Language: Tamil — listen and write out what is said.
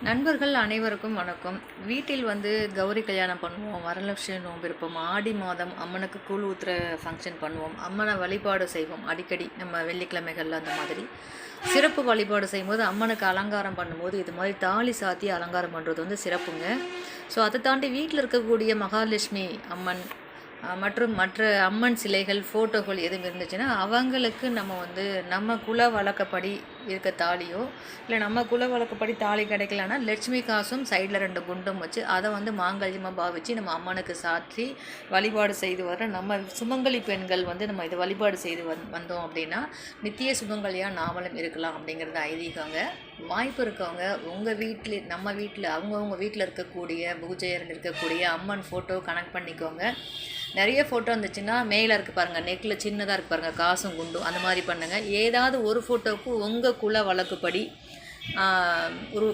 நண்பர்கள் அனைவருக்கும் வணக்கம். வீட்டில் கௌரி கல்யாணம் பண்ணுவோம், வரலட்சுமி நோன்பு இருப்போம், ஆடி மாதம் அம்மனுக்கு கூழ் ஊத்துற ஃபங்க்ஷன் பண்ணுவோம், அம்மனை வழிபாடு செய்வோம். அடிக்கடி நம்ம வெள்ளிக்கிழமைகளில் அந்த மாதிரி சிறப்பு வழிபாடு செய்யும்போது அம்மனுக்கு அலங்காரம் பண்ணும்போது இது மாதிரி தாலி சாத்தி அலங்காரம் பண்ணுறது சிறப்புங்க. ஸோ அதை தாண்டி வீட்டில் இருக்கக்கூடிய மகாலட்சுமி அம்மன் மற்றும் மற்ற அம்மன் சிலைகள் ஃபோட்டோகள் எதுவும் இருந்துச்சுன்னா அவங்களுக்கு நம்ம குல வழக்கப்படி இருக்க தாலியோ இல்லை நம்ம குல வழக்கப்படி தாலி கிடைக்கலன்னா லட்சுமி காசும் சைடில் 2 குண்டும் வச்சு அதை மாங்கல்யமாக பாவித்து நம்ம அம்மனுக்கு சாற்றி வழிபாடு செய்து வர நம்ம சுமங்கலி பெண்கள் நம்ம இதை வழிபாடு செய்து வந்தோம் அப்படின்னா நித்திய சுமங்கலியாக நாமளும் இருக்கலாம் அப்படிங்கிறது ஐதீகங்க. வாய்ப்பு இருக்கவங்க உங்கள் வீட்டில் நம்ம வீட்டில் அவங்கவுங்க வீட்டில் இருக்கக்கூடிய பூஜையரில் இருக்கக்கூடிய அம்மன் ஃபோட்டோ கனெக்ட் பண்ணிக்கோங்க. நிறைய ஃபோட்டோ இருந்துச்சுன்னா மேலே இருக்குது பாருங்கள், நெக்கில் சின்னதாக இருக்குது பாருங்கள், காசும் குண்டும் அந்த மாதிரி பண்ணுங்கள். ஏதாவது ஒரு ஃபோட்டோவுக்கு உங்கள் குல வழக்குப்படி ஒரு